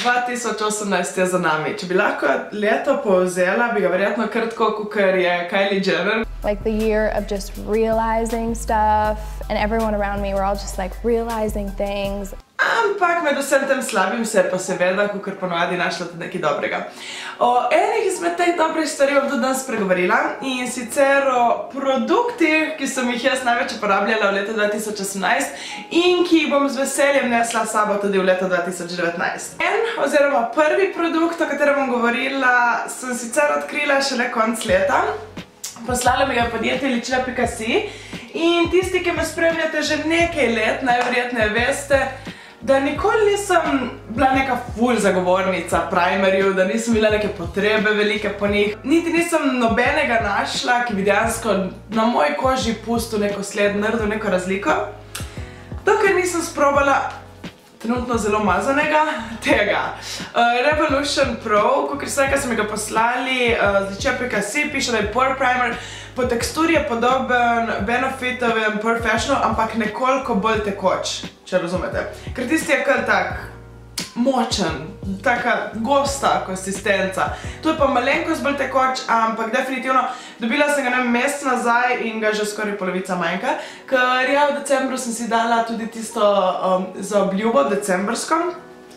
2018 je za nami. Če bi lahko leto povzela, bi ga verjetno kar tako, kakor je Kylie Jenner. Like the year of just realizing stuff and everyone around me were all just like realizing things. Ampak med vsem tem slabim se pa seveda, kakor ponovadi, našla tudi nekaj dobrega. O enih izmed teh dobrih stvari bom tudi danes pregovorila in sicer o produktih, ki sem jih jaz največ uporabljala v letu 2018 in ki jih bom z veseljem nesla s sabo tudi v letu 2019. Oziroma prvi produkt, o katerem bom govorila, sem sicer odkrila šele konec leta. Poslala mi ga podjetje Ličila.si in tisti, ki me spremljate že nekaj let, najverjetneje veste, da nikoli nisem bila neka ful zagovornica primerjev, da nisem bila neke potrebe velike po njih. Niti nisem nobenega našla, ki bi dejansko na moji koži pustil neko sled, naredil neko razliko. Dokaj nisem sprobala trenutno zelo mazanega tega. Revolution Pro, kakor vsega so mi ga poslali z Ličila.si, piše, da je pore primer. Po teksturi je podoben Benefitovem Professional, ampak nekoliko bolj tekoč, če razumete. Ker tisti je kar tak močen, taka gosta konsistenca. Tu je pa malenkost bolj tekoč, ampak definitivno dobila sem ga mesec nazaj in ga že skoraj polovica manjka. Ker ja, v decembru sem si dala tudi tisto za obljubo, decembrsko,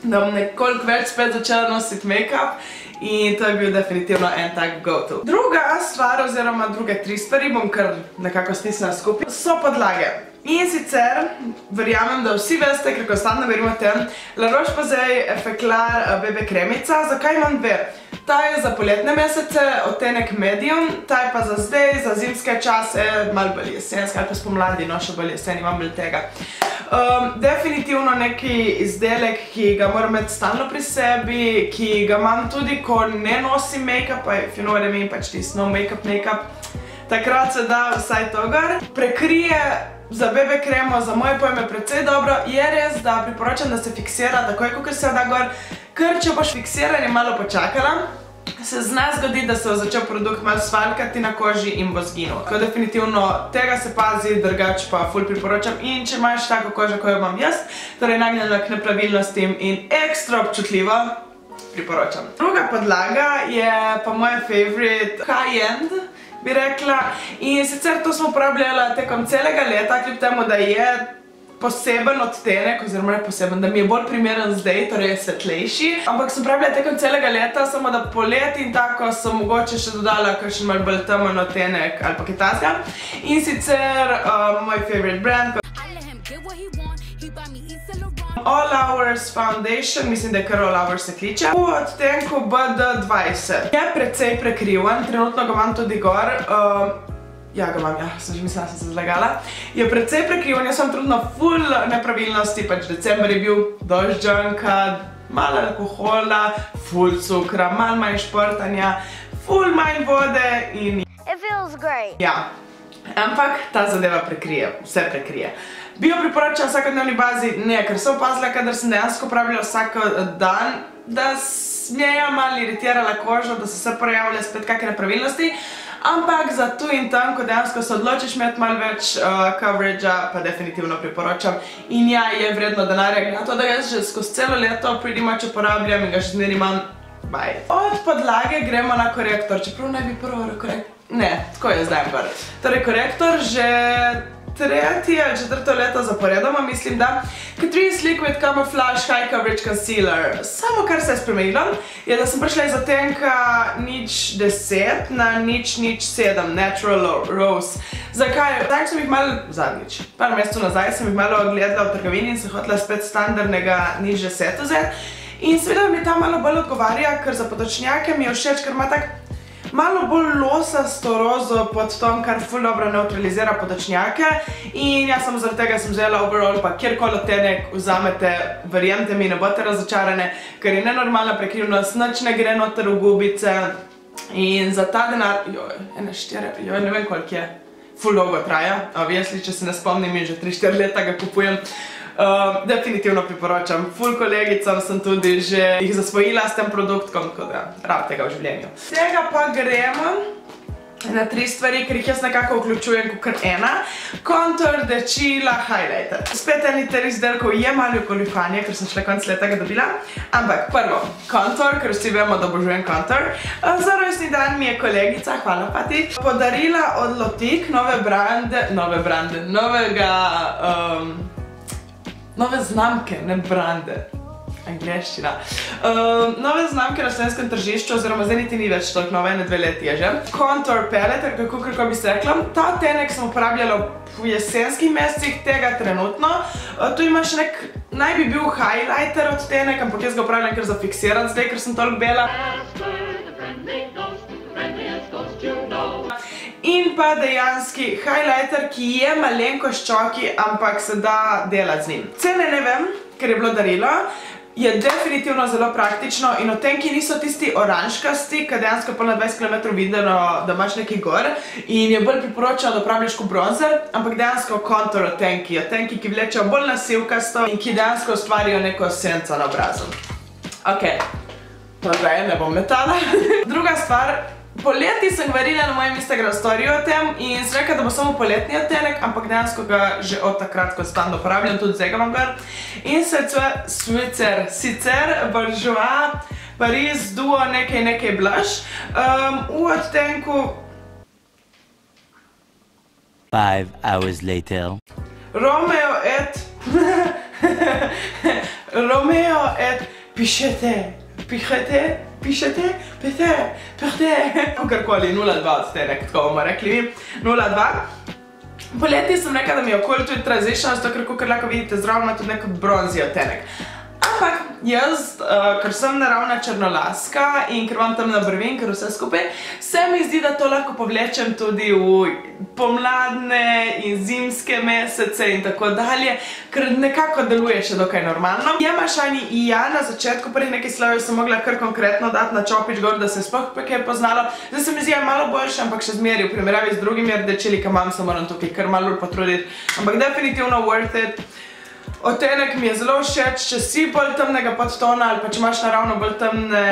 da bom nekoliko več spet začela nositi make-up. In to je bil definitivno en tak go-to. Druga stvar, oziroma druge 3 stvari, bom kar nekako stisnila skupaj, so podlage. In sicer, verjamem, da vsi veste, ker konstantno govorimo o tem, La Roche-Posay Effaclar BB kremica. Zakaj imam 2? Ta je za poletne mesece, odtenek medium, ta je pa za zdaj, za zimske čase, malo bolj jesenska, ali pa spomladi, no še bolj jesen, imam bolj tega. Definitivno neki izdelek, ki ga moram imeti stalno pri sebi, ki ga imam tudi, ko ne nosim make-upa, if you know what I mean, pač tisti no make-up, takrat se da vsaj to gor. Prekrije za BB kremo, za moje pojme, precej dobro. Je res, da priporočam, da se fiksira takoj, kakor se da gor, ker če boš fiksiranje malo počakala, se zna zgodi, da se bo začel produkt malo svaljkati na koži in bo zginil. Tako definitivno tega se pazi, drugače pa ful priporočam. In če imaš tako kožo, ko jo imam jaz, torej nagnjeno k nepravilnostim in ekstra občutljivo, priporočam. Druga podlaga je pa moja favorite high-end, bi rekla. In sicer to smo uporabljala tekom celega leta, kljub temu, da je poseben odtenek, oziroma ne poseben, da mi je bolj primeren zdaj, torej je svetlejši. Ampak sem uporabljala tekom celega leta, samo da poleti in tako sem mogoče še dodala kakšen malo bolj temen odtenek ali pa kaj takega. In sicer moj favorite brand, All Hours Foundation, mislim, da je kar All Hours se kliče, v odtenku BD20. Je precej prekriven, trenutno ga imam tudi gor. Ja, ga imam, ja, sem že mislila, sem se zlagala. Je precej prekriven, jaz sem trudno ful nepravilnosti, pač december je bil dožđanka, malo alkohola, ful cukra, malo manj športanja, ful manj vode in... It feels great. Ja, ampak ta zadeva prekrije, vse prekrije. Bi jo priporočala v vsakodnevni bazi? Ne, ker sem opazila, kadar sem dejansko uporabljala vsak dan, da mi je malo iritirala kožo, da so se pojavile spet kakšne nepravilnosti. Ampak za tu in tam, ko dejansko se odločiš imeti malo več coveragea, pa definitivno priporočam. In ja, je vredno denarja, na to, da ga že skozi celo leto pretty much uporabljam in ga že zmeri imam. Bye. Od podlage gremo na korektor, čeprav ne bi prvo korektor. Ne, tako je zdaj gor. Torej korektor že 3. ali 4. leto zaporedoma, mislim da. Catrice Liquid Camouflage High Coverage Concealer. Samo kar se je spremenilo, je da sem prišla iz odtenka 010 na 007 Natural Rose. Zakaj? Zdaj sem jih malo, zadnjič, par mesecev nazaj sem jih malo gledala v trgovini in sem hotela spet standardnega 010 vzeti. In seveda mi ta malo bolj odgovarja, ker za potočnjake mi je všeč, ker ima tak malo bolj losasto rozo pod ton, kar ful dobro neutralizira potočnjake. In jaz samo zaradi tega sem vzela overall, pa kjerkoli odtenek vzamete, verjemte mi, ne boste razočarane, ker je nenormalna prekrivnost, nič ne gre noter v gubice. In za ta denar, ne vem koliko je, ful dolgo traja, obviously, če se ne spomnim in že 3-4 leta ga kupujem. Definitivno priporočam, ful kolegicam sem tudi že jih zasvojila s tem produktkom, tako da rabite ga v življenju. Tega pa gremo na 3 stvari, ker jih jaz nekako vključujem kot ena. Kontur, dečila, highlighter. Spet eni teh izdelkov je malo goljufanje, ker sem šele konc leta ga dobila. Ampak prvo, kontur, ker vsi vemo, da obožujem kontur. Za rojstni dan mi je kolegica, hvala Pati, podarila od Lotik nove znamke, ne brande. Angleščina. Nove znamke na slovenskem tržišču, oziroma zdaj niti ni več toliko nove, 1-2 leti je že. Contour Palette, kako bi se rekla. Ta odtenek sem uporabljala v jesenskih mesecih, tega trenutno. Tu imaš nek, naj bi bil highlighter odtenek, ampak jaz ga uporabljam kar zafiksiran zdaj, ker sem toliko bela. In pa dejanski highlighter, ki je malenko ščoki, ampak se da delati z njim. Cene ne vem, ker je bilo darilo. Je definitivno zelo praktično in odtenki niso tisti oranžkasti, ki dejansko pol na 20 km videno, da imaš nekaj gor in je bolj priporočeno, da uporabljaš kot bronzer, ampak dejansko kontur odtenki, ki vlečejo bolj na sivkasto in ki dejansko ustvarijo neko senco na obrazu. Ok, zdaj ne bom metala. Druga stvar, poleti sem govorila na mojem Instagram storiju o tem in sem rekla, da bo samo poletni odtenek, ampak dejansko ga že od takrat konstantno uporabljam, tudi zdaj ga imam gor. In sicer Bourjois Paris Duo nekaj blush v odtenku 5 hours later. Romeo et pišete, kakorkoli, 02 odtenek, tako bomo rekli mi, 02. Poleti sem rekla, da mi je okoli tudi transition, zato ker lahko vidite zraven ima tudi nek bronzi odtenek. Ampak jaz, ker sem naravna črnolaska in ker imam temne obrvi in ker vse skupaj, se mi zdi, da to lahko povlečem tudi v pomladne in zimske mesece in tako dalje, ker nekako deluje še dokaj normalno. Jema Shiny ja, na začetku prvih nekaj slojev sem mogla kar konkretno dati na čopič gor, da se je sploh kaj poznalo. Zdaj se mi zdi malo boljše, ampak še zmeri v primerjavi z drugimi rdečili, ki imam, se moram tukaj kar malo potruditi. Ampak definitivno worth it. Odtenek mi je zelo všeč, če si bolj temnega podtona ali pa če imaš naravno bolj temne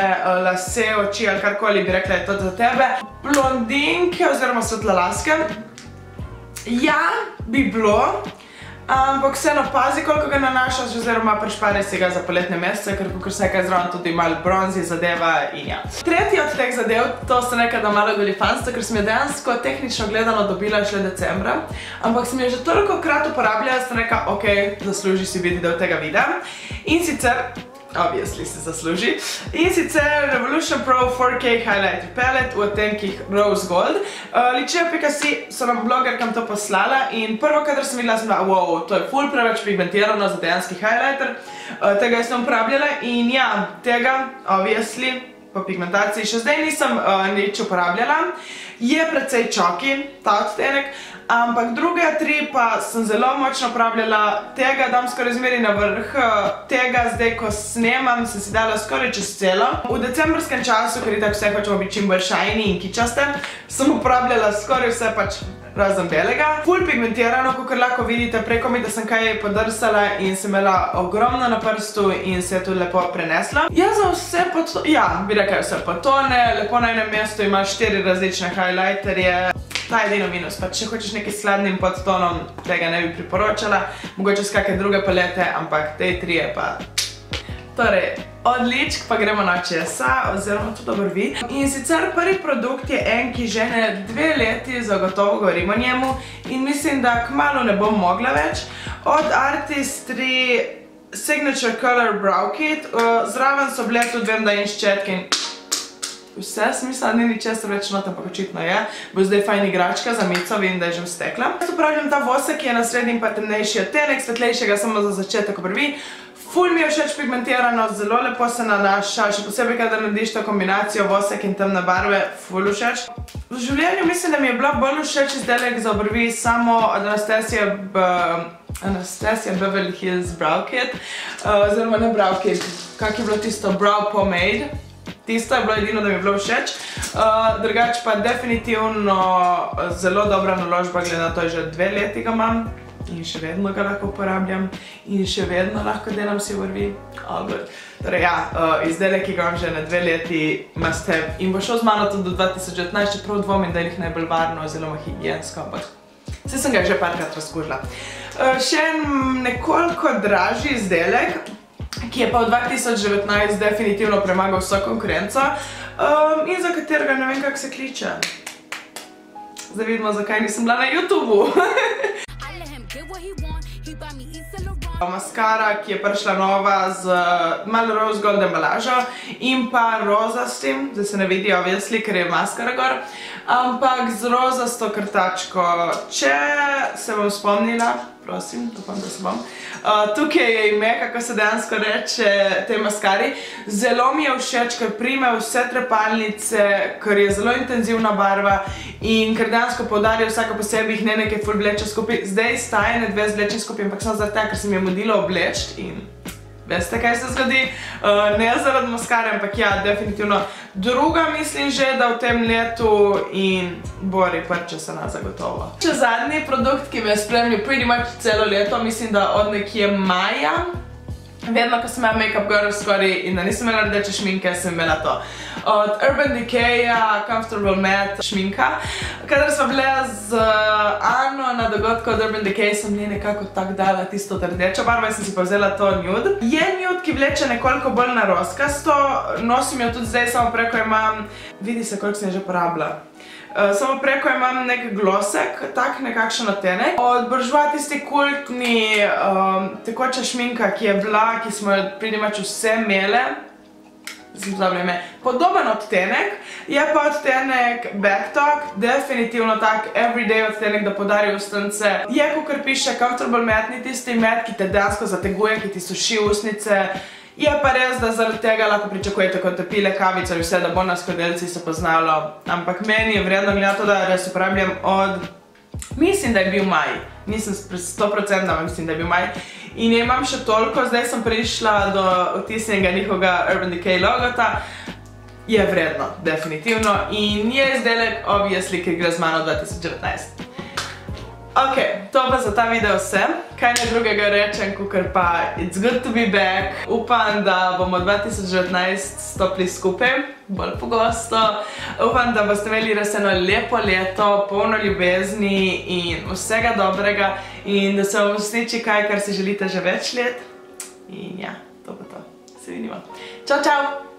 lase, oči ali karkoli, bi rekla, je to za tebe. Blondinke oziroma svetlolaske. Ja, bi bilo, ampak vseeno pazi, koliko ga nanašaš, oziroma prešpari si ga za poletne mesece, ker se je kaj zraven tudi malo bronzi zadeva in ja. Tretji od teh zadev, to sem rekla, da malo goljufanstvo, ker sem jo dejansko tehnično gledano dobila šele decembra, ampak sem jo že toliko krat uporabljala, sem rekla, ok, zasluži si biti del tega videa. In sicer, obviously se zasluži, in sicer Revolution Pro 4K Highlighter Palette v odtenkih Rose Gold. Ličija.si so nam blogerkam to poslala in prvo, kadar sem videla, sem bila, wow, to je ful preveč pigmentirano za dejanski highlighter. Tega jaz sem uporabljala in ja, tega, obviously, po pigmentaciji še zdaj nisem nič uporabljala. Je precej čoki, ta odtenek, ampak druge 3 pa sem zelo močno uporabljala. Tega dam skoraj zmeri na vrh, tega zdaj, ko snemam, sem si dala skoraj čez celo. V decembrskem času, ker itak vse hočemo biti čim bolj shiny in kičaste, sem uporabljala skoraj vse pač razen belega. Ful pigmentirano, kakor lahko vidite, preko mi, da sem kaj podrsala in sem imela ogromno na prstu in se je tudi lepo prenesla. Jaz za vse podtone, ja, bi rekla vse podtone, lepo na enem mestu imaš 4 različne highlighterje. Ta je edino minus, pa če hočeš nekaj sladnim podtonom, tega ne bi priporočala, mogoče s kakšne druge palete, ampak te 3 pa... Torej, od ličk pa gremo na očesa, oziroma tudi obrvi. In sicer prvi produkt je en, ki že ne 2 leti zagotovo govorim o njemu in mislim, da kmalu ne bom mogla več. Od Artistry Signature Color Brow Kit, zraven so bile tudi, vem, da in ščetke in vse, smisla, ni ničesar več not, ampak očitno je. Bo zdaj fajn igračka za mico, vidim, da je že vstekla. Jaz uporabljam ta vosek, ki je na srednji pa temnejši odtenek, svetlejšega samo za začetek obrvi. Ful mi je všeč pigmentirano, zelo lepo se nanaša, še posebej, kadar narediš to kombinacijo vosek in temne barve, ful všeč. V življenju mislim, da mi je bila bolj všeč izdelek za obrvi samo od Anastasia Beverly Hills Brow Kit, oziroma ne Brow Kit, kak je bilo tisto Brow Pomade. Tisto je bilo edino, da mi je bilo všeč. Drugač pa definitivno zelo dobra naložba, glede na to, že 2 leti ga imam. in še vedno ga lahko uporabljam in še vedno lahko delam si vrvi. All good. Torej ja, izdelek, ki ga imam že na 2 leti, must have in bo šel z mano tudi do 2019, čeprav dvomim, da je najbolj varno oziroma higiensko, ampak vse sem ga že parkrat razkužila. Še en nekoliko dražji izdelek, ki je pa v 2019 definitivno premagal vso konkurenco in za katerega ne vem, kako se kliče. Zdaj vidimo, zakaj nisem bila na YouTubeu. Maskara, ki je prišla nova z malo rose gold embalažo in pa rozastim, zdaj se ne vidi obviously, ker je maskara gor, ampak z rozasto krtačko. Če se bom spomnila, prosim, upam, da se bom, tukaj je ime, kako se dejansko reče tej maskari. Zelo mi je všeč, ker prime vse trepalnice, ker je zelo intenzivna barva in ker dejansko poudarja vsako posebej jih ne nekaj ful vleče skupaj. Zdaj sta ene 2 zvlečen skupaj, ampak samo zaradi tega, ker se mi je mudilo obleč in veste, kaj se zgodi. Ne zaradi maskare, ampak ja, definitivno druga mislim že, da v tem letu in bori prče se na zagotovo. Še zadnji produkt, ki me je spremljal pretty much celo leto, mislim, da od nekje maja. Vedno, ko sem imela make-up gor skoraj in da nisem imela rdeče šminke, sem imela to. Od Urban Decaya Comfortable Matte šminka. Kadar smo bile z Ano na dogodku od Urban Decaya, sem njej nekako tak dala tisto rdečo barvo in sem si pa vzela to nude. Je nude, ki vleče nekoliko bolj na rozkasto, nosim jo tudi zdaj, samo preko imam, vidi se, koliko sem je že porabila. Samo preko imam nek glosek, tak nekakšen odtenek. Od Bourjois tisti kultni tekoča šminka, ki je bila, ki smo jo pretty much vse imele, podoben odtenek, je pa odtenek Backtalk, definitivno tak everyday odtenek, da podari ustnice. Je, kakor piše, comfortable matte, ni tisti matte, ki te dejansko zateguje, ki ti suši ustnice. Je pa res, da zaradi tega lahko pričakujete, ko te pile kavico in vse, da bo na skodelci se poznalo. Ampak meni je vredno gledati to, da res uporabljam od... Mislim, da je bil maj. Nisem 100%, ampak mislim, da je bil maj. In je imam še toliko, zdaj sem prišla do otisnjenega njihovega Urban Decay logota. Je vredno, definitivno. In je izdelek, obviously, ker gre z mano 2019. Ok, to pa za ta video vse. Kaj ne drugega rečem, kakor pa it's good to be back. Upam, da bomo 2019 stopili skupaj, bolj pogosto. Upam, da boste imeli res eno lepo leto, polno ljubezni in vsega dobrega. In da se vam usniči kaj, kar si želite že več let. In ja, to pa to. Se vidimo. Čau, čau!